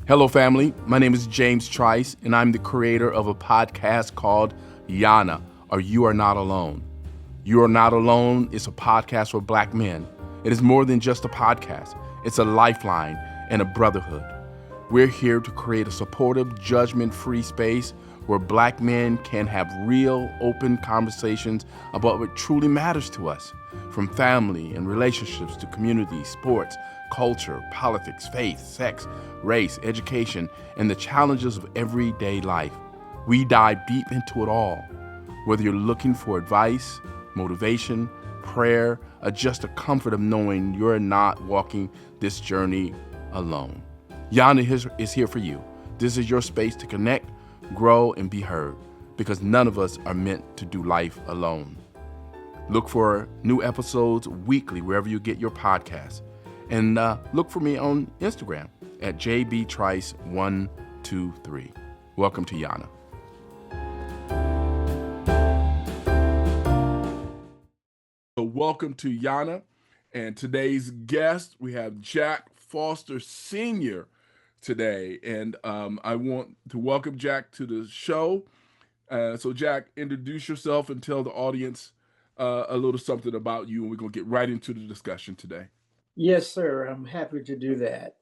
Hello, family. My name is James Trice, and I'm the creator of a podcast called YANA, or You Are Not Alone. You Are Not Alone is a podcast for Black men. It is more than just a podcast. It's a lifeline and a brotherhood. We're here to create a supportive, judgment-free space where Black men can have real, open conversations about what truly matters to us, from family and relationships to community, sports, culture, politics, faith, sex, race, education, and the challenges of everyday life. We dive deep into it all. Whether you're looking for advice, motivation, prayer, or just a comfort of knowing you're not walking this journey alone. YANA is here for you. This is your space to connect, grow, and be heard, because none of us are meant to do life alone. Look for new episodes weekly wherever you get your podcasts. And look for me on Instagram at jbtrice123. Welcome to YANA. So welcome to YANA. And today's guest, we have Jack Foster Sr. today. And I want to welcome Jack to the show. So Jack, introduce yourself and tell the audience a little something about you, and we're going to get right into the discussion today. Yes, sir. I'm happy to do that.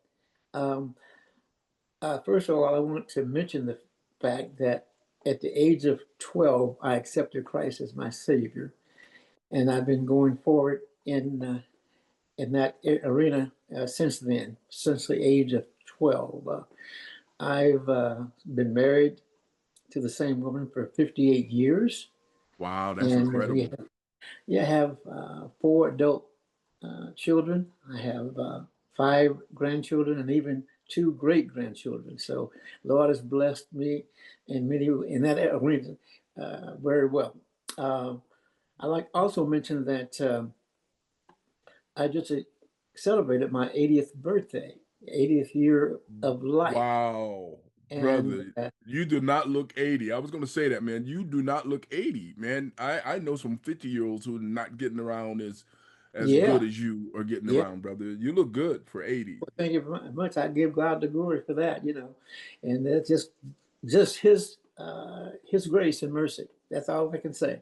First of all, I want to mention the fact that at the age of 12, I accepted Christ as my Savior, and I've been going forward in that arena since then, since the age of 12. I've been married to the same woman for 58 years. Wow, that's and incredible. I have 4 adult children. I have 5 grandchildren and even 2 great grandchildren. So, Lord has blessed me in that arena very well. I like also mention that I just celebrated my 80th birthday, 80th year of life. Wow, And brother, you do not look 80. I was going to say that, man. You do not look 80, man. I know some 50-year-olds who are not getting around as yeah, good as you are getting yeah. around, brother. You look good for 80. Well, thank you very much. I give God the glory for that. And that's just His grace and mercy. That's all I can say.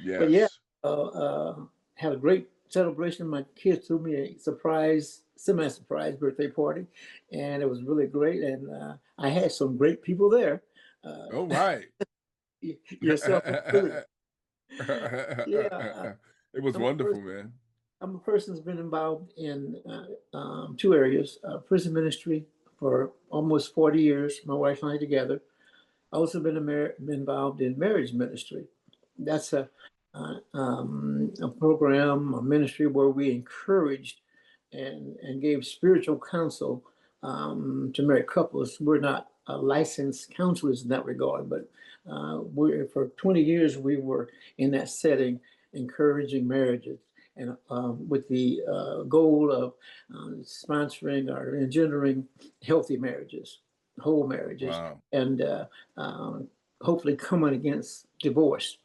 But yeah, Yes. had a great celebration. My kids threw me a semi-surprise birthday party, and it was really great. And I had some great people there. Uh, All right. Yourself included. Yeah, It was I'm a wonderful, person. man. I'm a person that's been involved in 2 areas: prison ministry for almost 40 years. My wife and I together. Also been involved in marriage ministry. That's a program, a ministry where we encouraged and gave spiritual counsel to married couples. We're not licensed counselors in that regard, but for 20 years we were in that setting, encouraging marriages, and with the goal of sponsoring or engendering healthy marriages, whole marriages, Wow. and hopefully coming against divorce.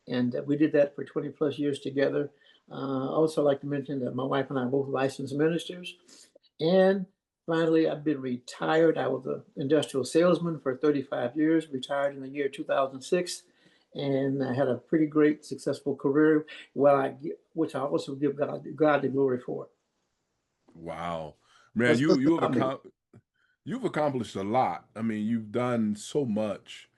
And we did that for 20 plus years together. Also, like to mention that my wife and I are both licensed ministers. And finally, I've been retired. I was an industrial salesman for 35 years, retired in the year 2006. And I had a pretty great, successful career, which I also give God the glory for. Wow. Man, That's a little you've about me. you've accomplished a lot. I mean, you've done so much.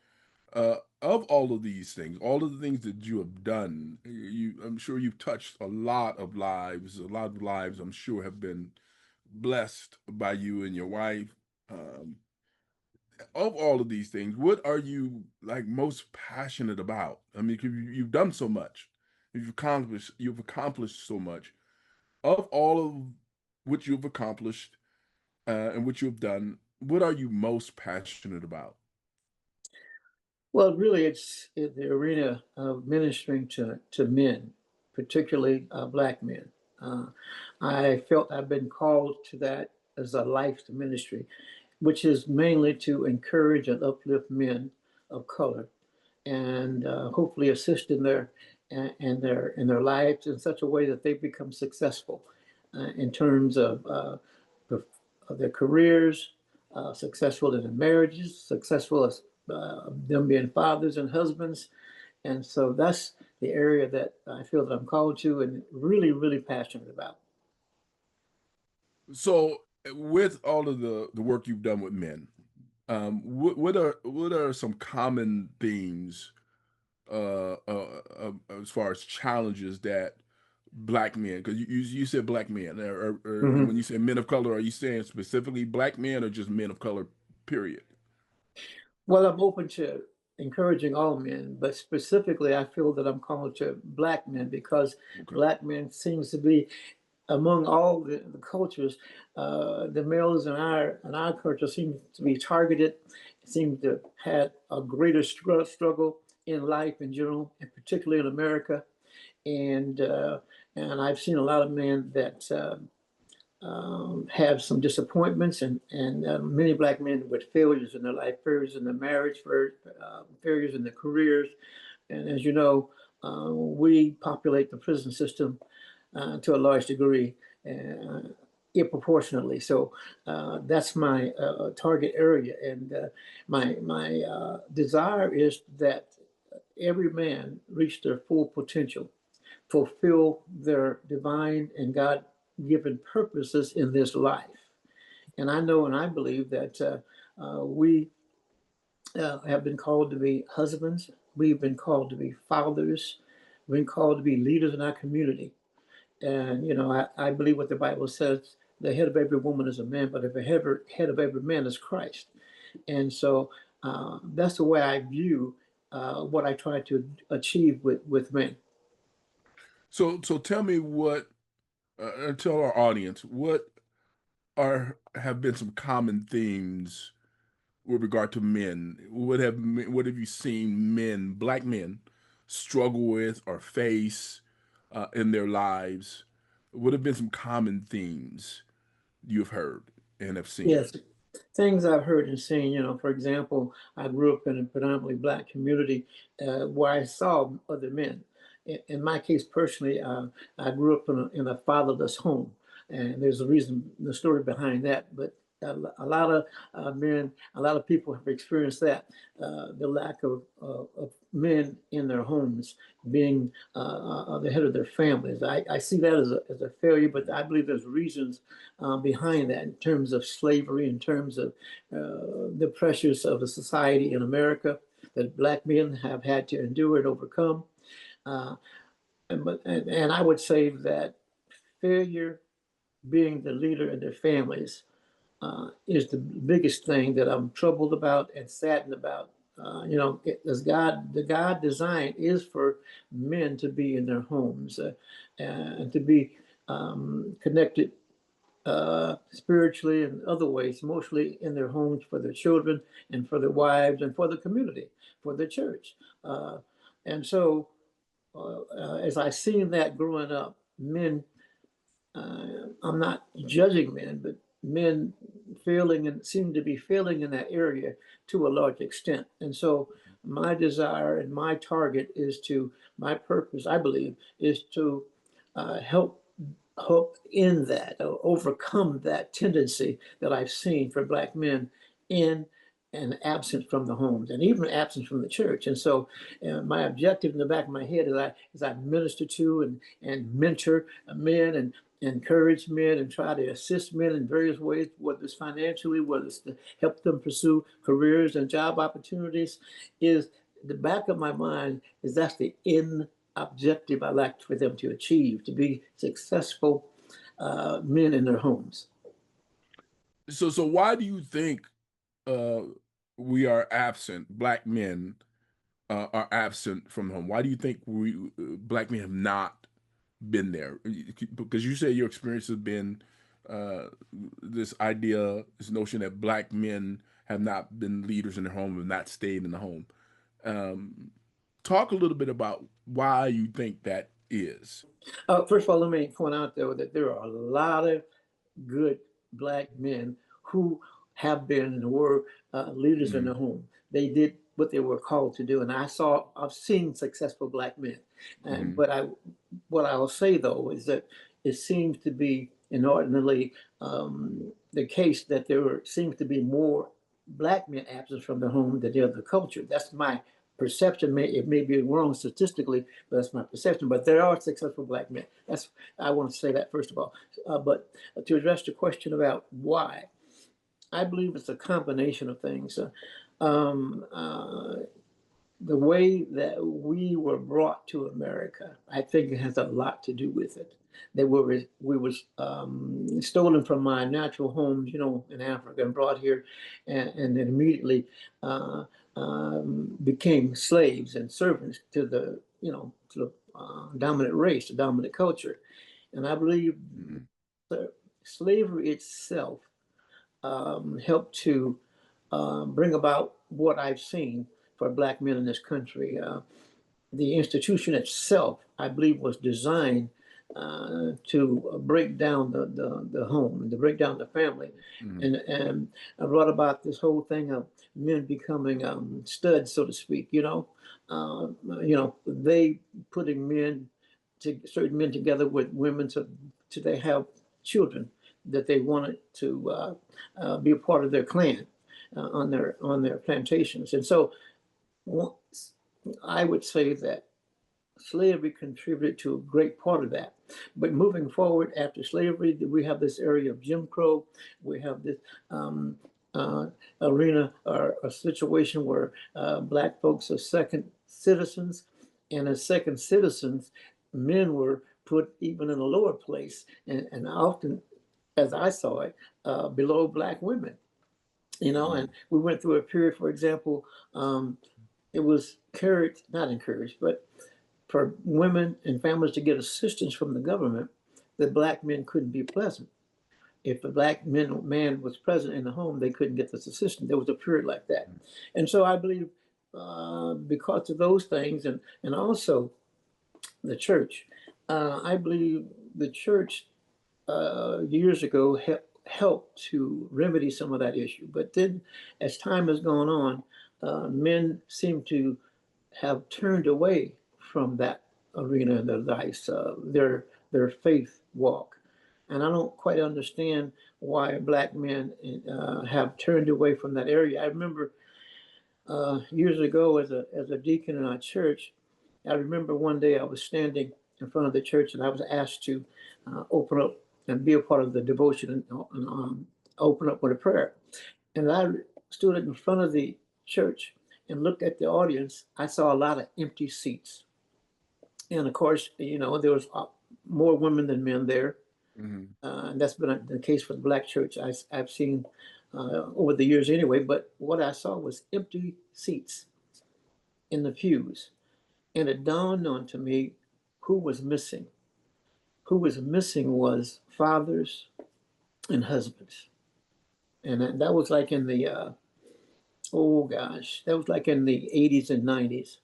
Of all of these things, all of the things that you have done, I'm sure you've touched a lot of lives. A lot of lives, I'm sure, have been blessed by you and your wife. Um, of all of these things, what are you like most passionate about? I mean, 'cause you've done so much, you've accomplished so much. Of all of what you've accomplished and what you've done, what are you most passionate about? Well, really, it's in the arena of ministering to men, particularly Black men. Uh, I felt I've been called to that as a life ministry, which is mainly to encourage and uplift men of color, and hopefully assist in their lives in such a way that they become successful in terms of their careers, successful in their marriages, successful as them being fathers and husbands. And so that's the area that I feel that I'm called to and really, really passionate about. So, with all of the work you've done with men, what are some common themes as far as challenges that black men? Because you said black men, or when Mhm. you say men of color, are you saying specifically black men or just men of color? Period. Well, I'm open to encouraging all men, but specifically, I feel that I'm called to black men because Okay. black men seems to be among all the cultures, the males in our culture seem to be targeted, seem to have a greater struggle in life in general, and particularly in America. And and I've seen a lot of men that have some disappointments, and many black men with failures in their life, failures in their marriage, failures in their careers. And as you know, we populate the prison system to a large degree, uh, proportionately. So that's my target area, and my desire is that every man reach their full potential, fulfill their divine and God given purposes in this life. And I know and I believe that we have been called to be husbands, we've been called to be fathers, we've been called to be leaders in our community. And, you know, I believe what the Bible says the head of every woman is a man, but the head of every man is Christ. And so that's the way I view what I try to achieve with men. So tell me what, tell our audience what are have been some common themes with regard to men. What have you seen black men, struggle with or face in their lives? What have been some common themes you've heard and have seen? Yes, things I've heard and seen, you know, for example, I grew up in a predominantly black community where I saw other men. In my case, personally, I grew up in a fatherless home, and there's a reason, the story behind that. But a lot of men, a lot of people have experienced that the lack of men in their homes being the head of their families. I see that as a failure, but I believe there's reasons behind that in terms of slavery, in terms of the pressures of the society in America that black men have had to endure and overcome. Uh, and I would say that failure being the leader in their families is the biggest thing that I'm troubled about and saddened about. You know, as the God design is for men to be in their homes and to be connected spiritually and other ways, mostly in their homes for their children and for their wives and for the community, for the church. Uh, and so, as I seen that growing up, men, I'm not judging men, but men failing and seem to be failing in that area to a large extent. And so, my desire and my target is to, my purpose, I believe, is to help hope in that, or overcome that tendency that I've seen for black men in and absent from the homes and even absent from the church. And so my objective in the back of my head is I minister to and mentor men and encourage men and try to assist men in various ways, whether it's financially, whether it's to help them pursue careers and job opportunities, is the back of my mind is that's the end objective I like for them to achieve, to be successful men in their homes. So why do you think uh, we are absent? Black men are absent from home. Why do you think we black men have not been there? Because you say your experience has been uh, this idea, this notion that black men have not been leaders in their home, have not stayed in the home. Um, Talk a little bit about why you think that is. First of all, let me point out, though, that there are a lot of good black men who have been and were leaders in Mm-hmm. the home. They did what they were called to do, and I've seen successful black men. And Mm-hmm. but what I'll say though is that it seems to be inordinately the case that seems to be more black men absent from the home than the other culture. That's my perception. It may be wrong statistically, but that's my perception. But there are successful black men. I want to say that first of all. But to address the question about why, I believe it's a combination of things. Um, uh, the way that we were brought to America, I think it has a lot to do with it. That we was stolen from my natural homes, in Africa, and brought here, and then immediately uh, became slaves and servants to the dominant race, the dominant culture. And I believe Mhm. that slavery itself helped to bring about what I've seen for black men in this country. The institution itself, I believe, was designed to break down the home, to break down the family. Mhm. And I wrote about this whole thing of men becoming studs, so to speak. They putting certain men together with women to they have children that they wanted to be a part of their clan on their plantations. And so I would say that slavery contributed to a great part of that. But moving forward after slavery, we have this area of Jim Crow. We have this um, uh, arena or a situation where black folks are second citizens, and as second citizens, men were put even in a lower place, and often, as I saw it, below black women. And Mhm. we went through a period, for example, it was encouraged, not encouraged, but for women and families to get assistance from the government, that black men couldn't be present. If a man was present in the home, they couldn't get this assistance. There was a period like that. And so I believe because of those things, and also the church, I believe the church years ago helped to remedy some of that issue. But then as time has gone on, men seem to have turned away from that arena in their lives, their faith walk. And I don't quite understand why black men have turned away from that area. I remember years ago as a deacon in our church, I remember one day I was standing in front of the church and I was asked to open up and be a part of the devotion and open up with a prayer. And I stood in front of the church and looked at the audience. I saw a lot of empty seats. And of course, there was more women than men there. Mhm. And that's been the case for the black church I've seen over the years anyway. But what I saw was empty seats in the pews. And it dawned on to me who was missing. Who was missing was fathers and husbands. And that was like in the oh gosh, that was like in the 80s and 90s.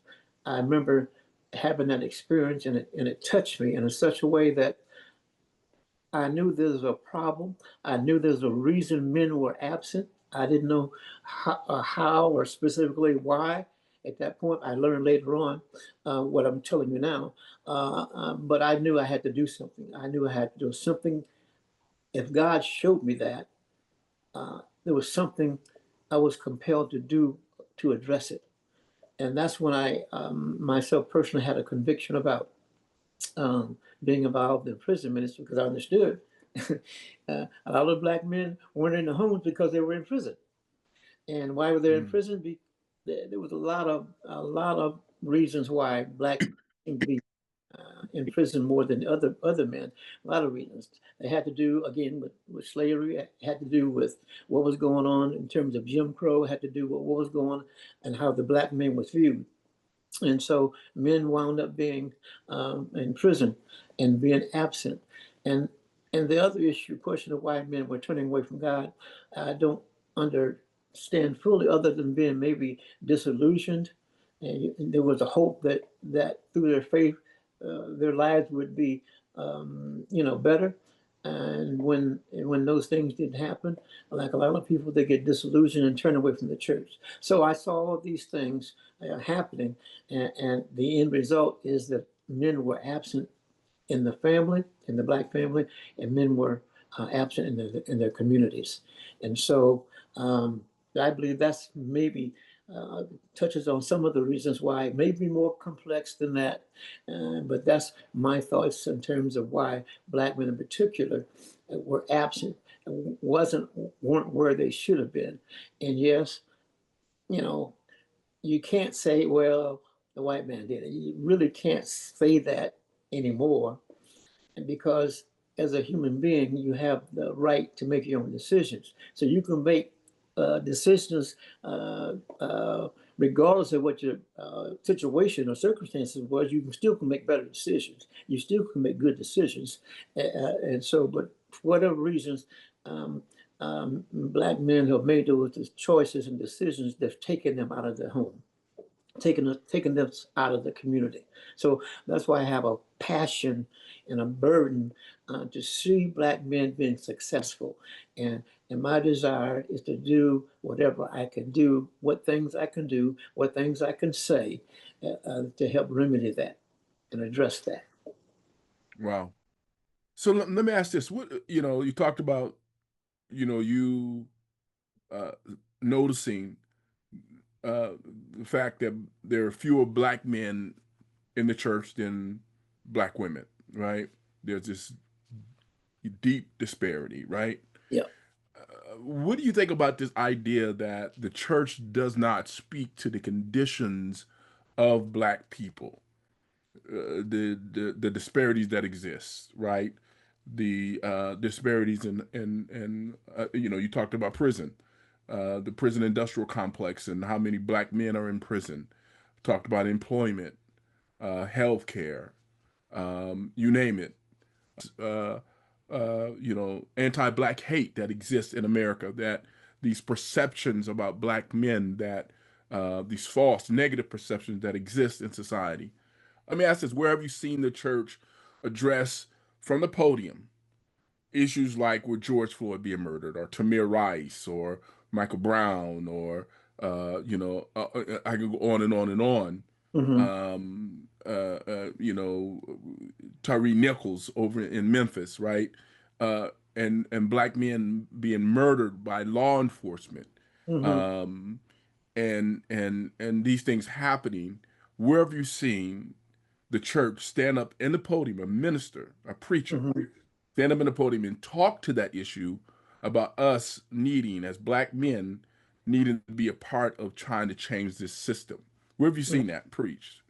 I remember having that experience, and it touched me in such a way that I knew there was a problem. I knew there was a reason men were absent. I didn't know how or specifically why. At that point, I learned later on what I'm telling you now. But I knew I had to do something. I knew I had to do something. If God showed me that, there was something I was compelled to do to address it. And that's when I myself personally had a conviction about being involved in prison ministry, because I understood a lot of black men weren't in the homes because they were in prison. And why were they in Mhm. prison? There was a lot of reasons why black seemed to be in prison more than other men. A lot of reasons. It had to do again with slavery. It had to do with what was going on in terms of Jim Crow. It had to do with what was going on and how the black man was viewed. And so men wound up being in prison and being absent. And and the other issue, question of why men were turning away from God, I don't understand fully, other than being maybe disillusioned. And there was a hope that through their faith, their lives would be, better. And when those things didn't happen, like a lot of people, they get disillusioned and turn away from the church. So I saw all these things happening, and the end result is that men were absent in the family, in the black family, and men were absent in their communities. And so I believe that's maybe touches on some of the reasons why it may be more complex than that. But that's my thoughts in terms of why Black men in particular were absent, weren't where they should have been. And yes, you know, you can't say, well, the white man did it. You really can't say that anymore. And because as a human being, you have the right to make your own decisions. So you can make decisions regardless of what your situation or circumstances was. You can still can make better decisions. You still can make good decisions. And so, but for whatever reasons, Black men have made those choices and decisions that've taken them out of their home, taking them out of the community. So that's why I have a passion and a burden to see Black men being successful. And my desire is to do whatever I can do, what things I can do, what things I can say to help remedy that and address that. Wow. So let me ask this: what you talked about, you uh, noticing the fact that there are fewer Black men in the church than Black women, right? There's this deep disparity, right? Yeah. What do you think about this idea that the church does not speak to the conditions of Black people, the disparities that exist, right? The disparities in you talked about prison, the prison industrial complex, and how many Black men are in prison. Talked about employment, health care, you name it. Anti-Black hate that exists in America. That these perceptions about Black men, that these false negative perceptions that exist in society. Let me ask this: where have you seen the church address from the podium issues like with George Floyd being murdered, or Tamir Rice, or Michael Brown, or I can go on and on and on. Mm-hmm. Tyree Nichols over in Memphis, right? And Black men being murdered by law enforcement, Mm-hmm. um, and these things happening. Where have you seen the church stand up in the podium, a minister, a preacher, Mm-hmm. stand up in the podium and talk to that issue about us needing, as Black men, needing to be a part of trying to change this system? Where have you seen that preached?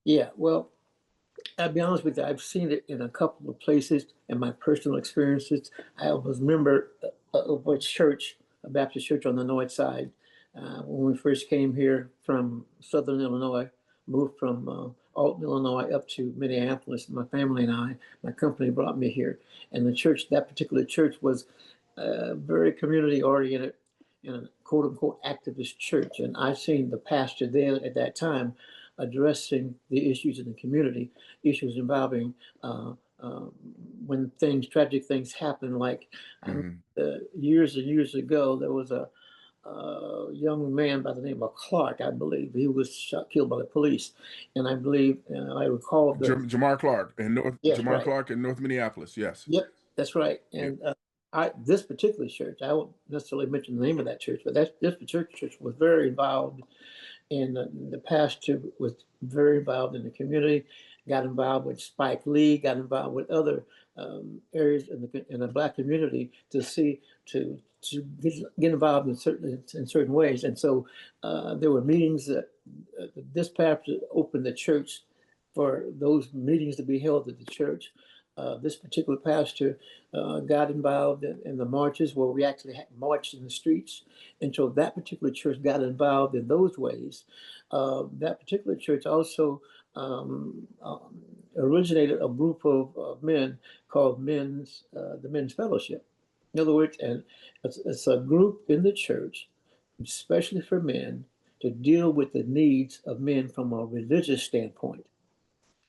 Yeah. Well, I'll be honest with you, I've seen it in a couple of places in my personal experiences. I was a member of a church, a Baptist church on the north side, when we first came here from Southern Illinois, moved from Alton, Illinois up to Minneapolis. My family and I, my company brought me here. And the church, that particular church was very community oriented and a quote unquote activist church. And I seen the pastor there at that time addressing the issues in the community, issues involving when tragic things happen. Like Mm-hmm. years and years ago, there was a young man by the name of Clark, I believe. He was killed by the police. And I believe, I recall Jamar Clark in yes, right. North Minneapolis. Yes. Yep, that's right. Yeah. And this particular church, I won't necessarily mention the name of that church, but this particular church was very involved in the pastor was very involved in the community, got involved with Spike Lee, got involved with other areas in the Black community to see to get involved in certain ways. And so there were meetings that this pastor opened the church for those meetings to be held at the church. This particular pastor got involved in the marches where we actually had marched in the streets. And so that particular church got involved in those ways. That particular church also originated a group of men called the Men's Fellowship. In other words, and it's a group in the church, especially for men, to deal with the needs of men from a religious standpoint.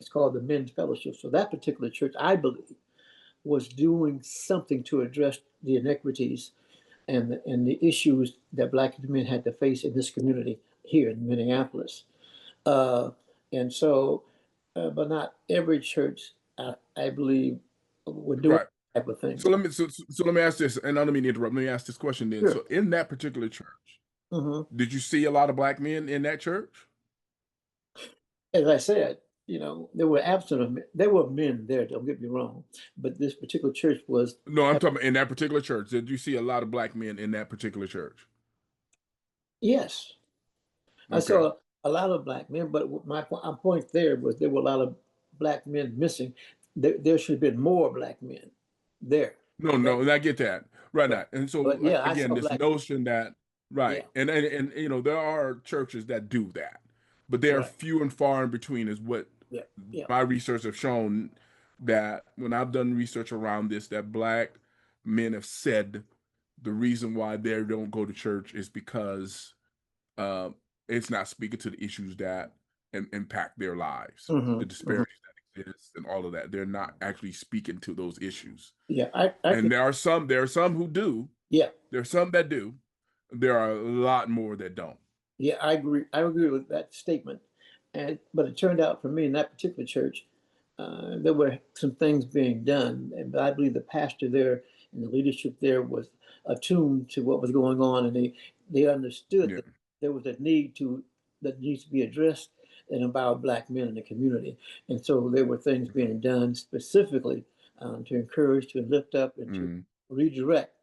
It's called the Men's Fellowship. So that particular church, I believe, was doing something to address the inequities and the issues that Black men had to face in this community here in Minneapolis. Uh, and so, but not every church, I believe, would do it. Right. type of thing. So let me ask this, and I don't mean to interrupt. Let me ask this question then. Sure. So in that particular church, Hmm. did you see a lot of black men in that church? As I said, there were absent of men. There were men there, don't get me wrong, but this particular church was, No, I'm talking about in that particular church. Did you see a lot of black men in that particular church? yes, I Okay. saw a lot of black men, but my point there was there were a lot of black men missing. There should have been more black men there. No, That, no, and I get that. Right but, now. And so but like yeah, I again, saw this black. notion that right. Yeah, And there are churches that do that. But they are right. few and far in between is what Yeah, yeah. my research have shown that when I've done research around this, that black men have said the reason why they don't go to church is because uh, it's not speaking to the issues that impact their lives, Hmm. the Hmm. disparities that exist, and all of that. They're not actually speaking to those issues. Yeah, I And can. there are some who do. Yeah, There are some that do. There are a lot more that don't. yeah, I agree. I agree with that statement. But it turned out for me in that particular church, there were some things being done, and I believe the pastor there and the leadership there was attuned to what was going on, and they understood Yeah. that there was a need to that needs to be addressed and about black men in the community, and so there were things being done specifically to encourage, to lift up, and to Mm-hmm. redirect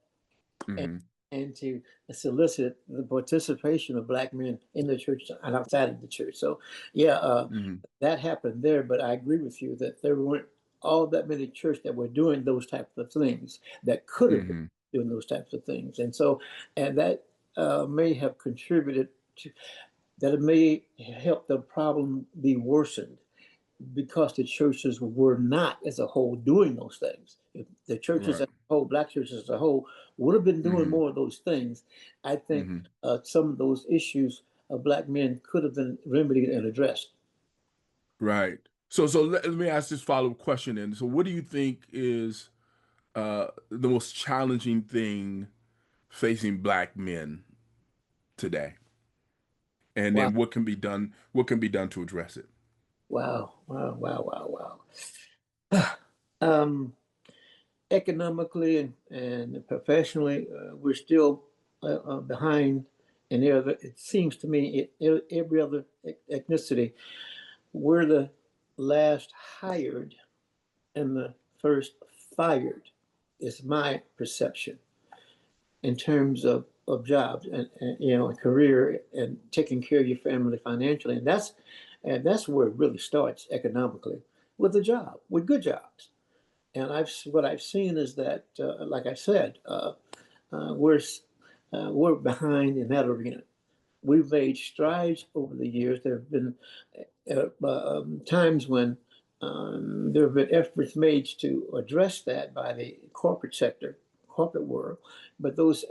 and, Mm-hmm. and to solicit the participation of black men in the church and outside of the church. So, yeah, Mm-hmm. that happened there. But I agree with you that there weren't all that many churches that were doing those types of things that could have been Mm-hmm. doing those types of things, and so and that may have contributed to that. It may help the problem be worsened because the churches were not as a whole doing those things. If the churches Right. as a whole, black churches as a whole, would have been doing Mm-hmm. more of those things, I think Mm-hmm. some of those issues of black men could have been remedied and addressed. Right. So let me ask this follow-up question then. So what do you think is the most challenging thing facing black men today? And Wow, then what can be done to address it? wow, wow, wow, wow, wow. Economically and professionally, we're still behind in the other. It seems to me every other ethnicity, we're the last hired and the first fired is my perception in terms of jobs and career and taking care of your family financially, and that's where it really starts economically with a job, with good jobs. And what I've seen is that, like I said, we're we're behind in that arena. We've made strides over the years. There have been times when there have been efforts made to address that by the corporate sector, corporate world, but those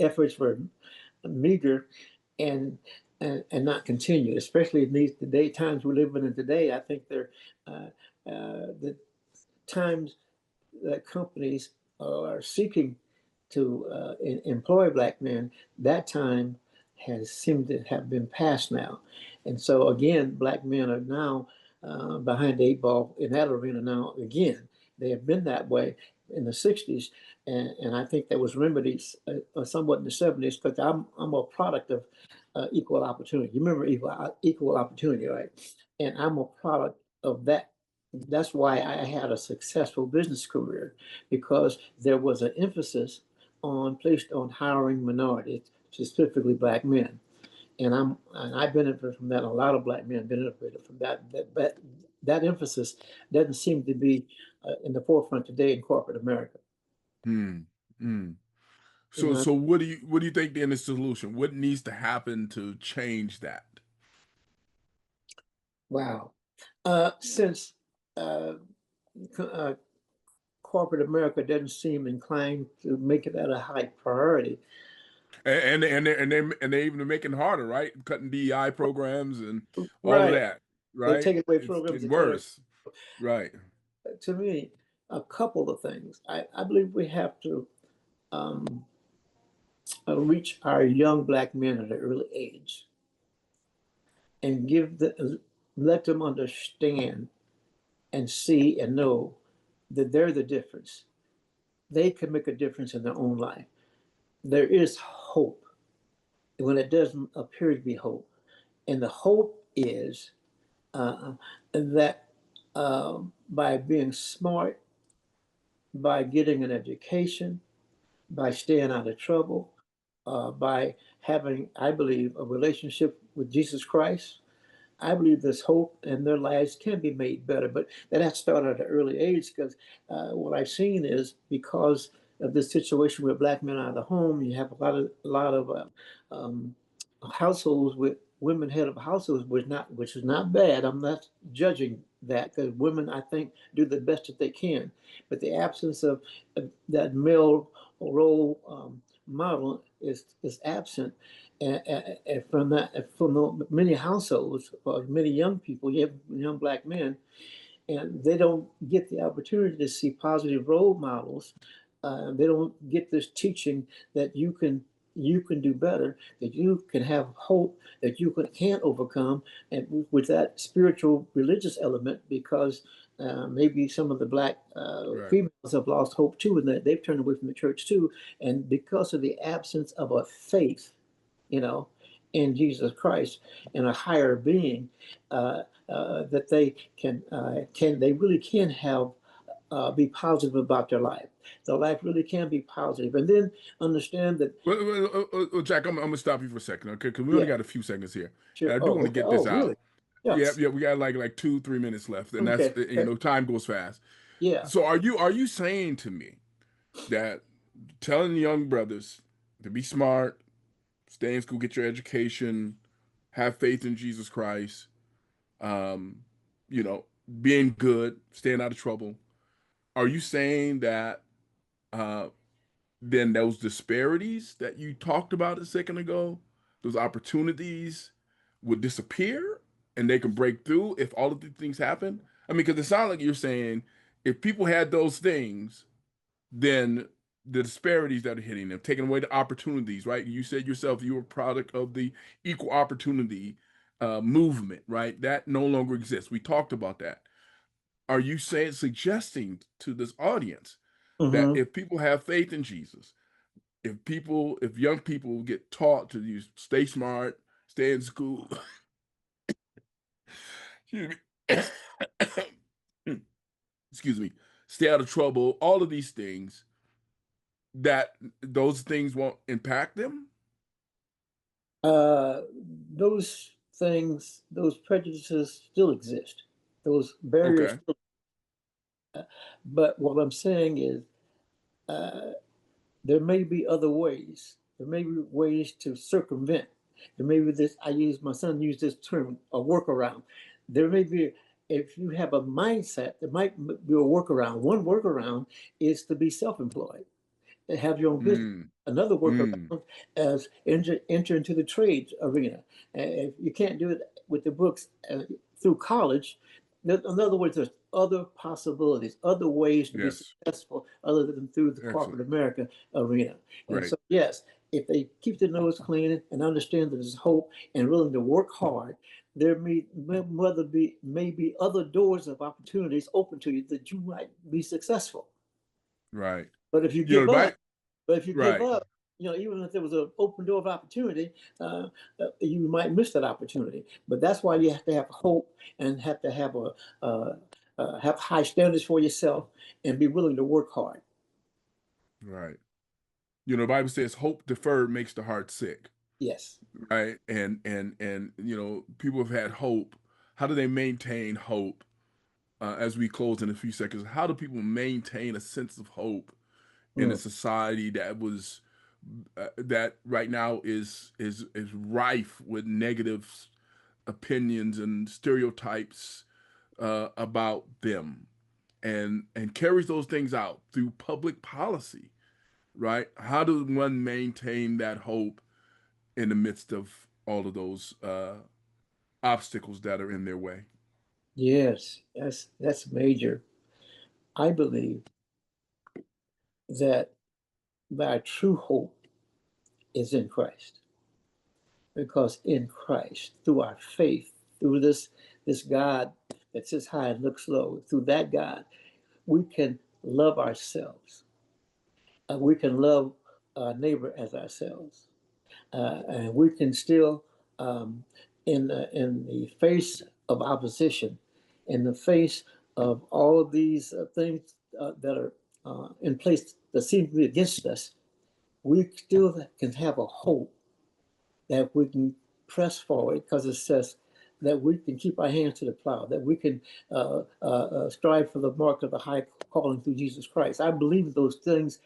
efforts were meager and and not continued, especially in these today times we're living in today. I think uh, the times that companies are seeking to employ black men, that time has seemed to have been past now. And so again, black men are now behind the eight ball in that arena now again. They have been that way in the 60s, and I think that was remedied somewhat in the 70s because I'm a product of equal opportunity. You remember equal opportunity, right? And I'm a product of that. That's why I had a successful business career because there was an emphasis on placed on hiring minorities, specifically black men. And I benefited from that. A lot of black men benefited from that. That emphasis doesn't seem to be in the forefront today in corporate America. Hmm. Hmm. You So know, so what do you think then is the solution? What needs to happen to change that? wow. Since uh, uh, corporate America doesn't seem inclined to make it at a high priority, And they even making it harder, right? Cutting DEI programs and all of right? that, They right? take away It's programs, getting etc. worse, right? To me, a couple of things. I believe we have to reach our young black men at an early age and let them understand and see and know that they're the difference. they can make a difference in their own life. There is hope when it doesn't appear to be hope. And the hope is that by being smart, by getting an education, by staying out of trouble, by having, I believe, a relationship with Jesus Christ, I believe there's hope and their lives can be made better. But that has to start at an early age because what I've seen is because of this situation with black men out of the home, you have a lot of um, households with women head of households, which is not bad. I'm not judging that because women, I think, do the best that they can. But the absence of that male role model is absent, and from many households or many young people, you have young black men, and they don't get the opportunity to see positive role models. They don't get this teaching that you can do better, that you can have hope, that you can overcome, and with that spiritual religious element, because maybe some of the black Right. females have lost hope too, and that they've turned away from the church too, and because of the absence of a faith, you know, in Jesus Christ and a higher being, that they really can have be positive about their life. Their life really can be positive, and then understand that. Jack, I'm gonna stop you for a second, okay? Because we only Yeah, got a few seconds here, and sure. I do Oh, want to okay. get Oh, this really? out. Yeah, Yes. yeah, we got like 2, 3 minutes left, and that's Okay. Okay. time goes fast. Yeah. So are you saying to me that telling young brothers to be smart, stay in school, get your education, have faith in Jesus Christ, um, you know, being good, staying out of trouble, are you saying that uh, then those disparities that you talked about a second ago, those opportunities would disappear and they can break through if all of these things happen? I mean, because it sounds like you're saying if people had those things, then the disparities that are hitting them, taking away the opportunities, right? You said yourself you were a product of the equal opportunity movement, right? That no longer exists. We talked about that. Are you saying, suggesting to this audience that Mm-hmm. if people have faith in Jesus, if young people get taught to use stay smart, stay in school, excuse me, excuse me, stay out of trouble, all of these things, that those things won't impact them? Those things, those prejudices still exist. Those barriers Okay. still. But what I'm saying is, there may be other ways. There may be ways to circumvent. There may be this. My son used this term, a workaround. There may be, if you have a mindset, there might be a workaround. One workaround is to be self-employed and have your own business. Mm, Another mm, workaround is enter into the trades arena. If you can't do it with the books through college, in other words, there's other possibilities, other ways to be yes. successful other than through the Excellent. corporate America arena. And Great. so, yes, if they keep their nose clean and understand that there's hope and willing to work hard, there may be other doors of opportunities open to you that you might be successful. Right. But if you You know, give up, right? but if you give Right. up, even if there was an open door of opportunity, you might miss that opportunity. But that's why you have to have hope and have to have uh, have high standards for yourself and be willing to work hard. Right. You know, the Bible says hope deferred makes the heart sick. Yes. Right. And people have had hope. How do they maintain hope? As we close in a few seconds, how do people maintain a sense of hope in a Mm. society that right now is rife with negative opinions and stereotypes about them, and carries those things out through public policy, right? How does one maintain that hope in the midst of all of those obstacles that are in their way? Yes, that's major. I believe that my true hope is in Christ, because in Christ, through our faith, through this God that sits high and looks low, through that God, we can love ourselves. we can love our neighbor as ourselves, and we can still, um, in the face of opposition, in the face of all of these things that are in place that seem to be against us, we still can have a hope that we can press forward, because it says that we can keep our hands to the plow, that we can strive for the mark of the high calling through Jesus Christ. I believe those things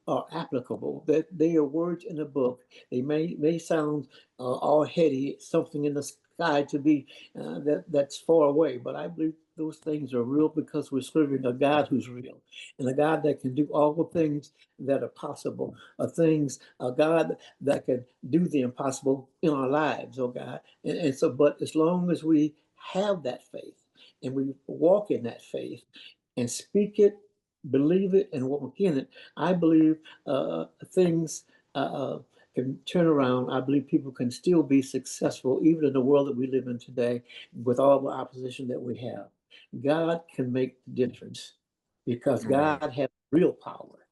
are applicable, that they are words in a book. They may sound all heady, something in the sky to be that's far away, but I believe those things are real because we're serving a God who's real, and a God that can do all the things that are possible, a God that can do the impossible in our lives, oh God. And so, but as long as we have that faith and we walk in that faith and speak it, believe it, and walk in it, I believe things can turn around. I believe people can still be successful, even in the world that we live in today, with all the opposition that we have. God can make the difference because Right, God has real power,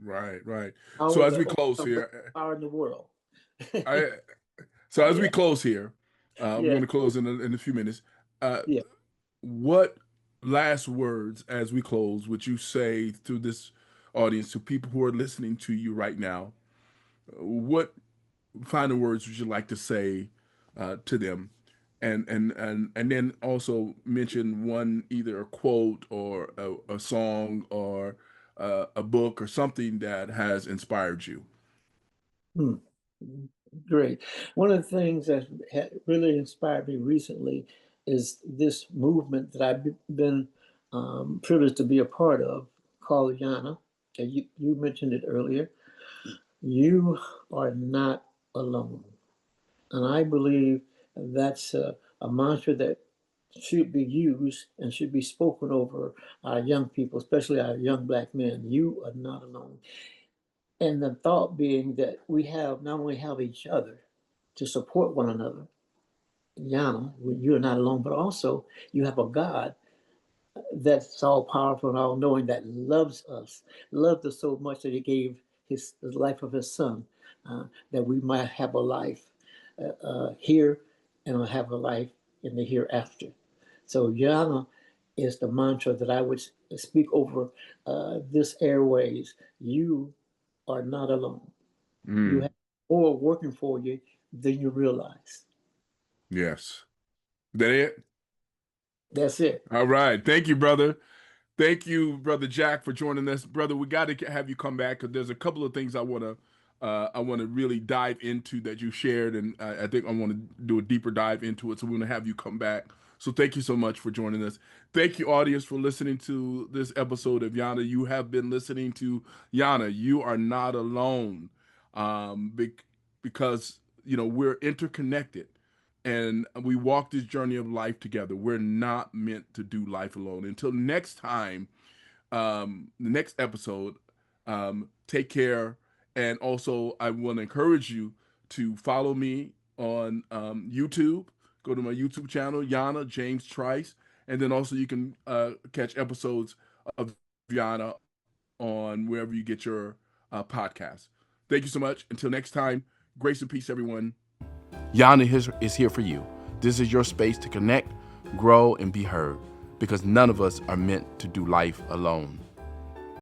right, right. So power as that we close overcomes here, power in the world. I so as we Yeah, close here, we're yeah, going to close in a few minutes. Uh, yeah. what last words as we close would you say to this audience, to people who are listening to you right now? What final words would you like to say to them? And then also mention one, either a quote or a song or a book or something that has inspired you. Hmm. Great. One of the things that really inspired me recently is this movement that I've been privileged to be a part of, called YANA. And you mentioned it earlier. You are not alone. And I believe that's a mantra that should be used and should be spoken over our young people, especially our young Black men. You are not alone. And the thought being that we have not only have each other to support one another, Yana, you are not alone, but also you have a God that's all powerful and all knowing, that loves us, loved us so much that he gave the life of his son, that we might have a life here and have a life in the hereafter. So Yana is the mantra that I would speak over this airways. You are not alone. You Mm, have more working for you than you realize. yes. That it? That's it. All right. Thank you, brother. Thank you, brother Jack, for joining us, brother. We got to have you come back because there's a couple of things I want to really dive into that you shared, and I think I want to do a deeper dive into it. So we're going to have you come back. So thank you so much for joining us. Thank you, audience, for listening to this episode of Yana. You have been listening to Yana. You are not alone, because we're interconnected and we walk this journey of life together. We're not meant to do life alone. Until next time, the next episode, take care. And also, I want to encourage you to follow me on YouTube. Go to my YouTube channel, Yana James Trice. And then also, you can catch episodes of Yana on wherever you get your podcast. Thank you so much. Until next time, grace and peace, everyone. YANA is here for you. This is your space to connect, grow, and be heard because none of us are meant to do life alone.